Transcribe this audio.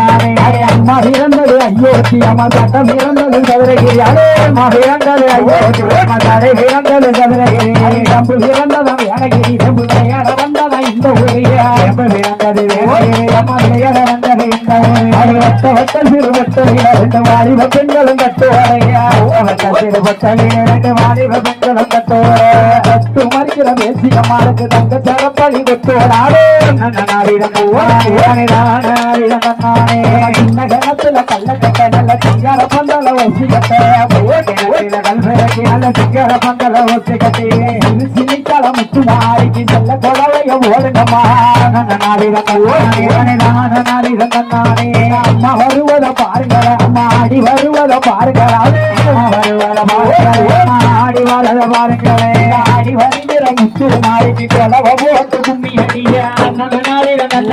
அம்மா இறந்தது அயோத்தி அம்மா தட்டம் இறந்தது சதுரகிரி அடே அம்மா இறந்தது அயோத்தி அம்மா தடை இறந்தது சதுரகிரி அம்பு இறந்ததும் ஏனகிரி செம்பு விளையாட வந்ததா இந்த ஊரியா எம்பு இறந்தது அம்மா விளையாட வந்தது இந்த ஊர் வட்ட வட்ட சிறு வட்டலில் ரெண்டு வாலிப பெண்களும் கட்டுவாரையா சிறு வட்டலில் ரெண்டு வாலிப பெண்களும் கட்டுவார கட்டு மறிக்கிற தேசியம்மாளுக்கு தங்க தரப்பழி கொட்டுவராடே நகரத்துல கல்ல கட்ட நல்ல சிங்கார பந்தல ஒசி கட்ட கல்விறக்கி நல்ல சிங்கார பந்தல ஒசி கட்டி சினிக்கால முத்து மாறிக்கு நல்ல கொடவைய ஓடுங்கம்மா அம்மா வருவத பாருங்க அம்மா ஆடி வருவத பாருங்க வருவத பாருங்க ஆடி வரத பாருங்களே ஆடி வருகிற முத்து மாறிக்கு கொடவை போட்டு கும்மி அடிய நல்ல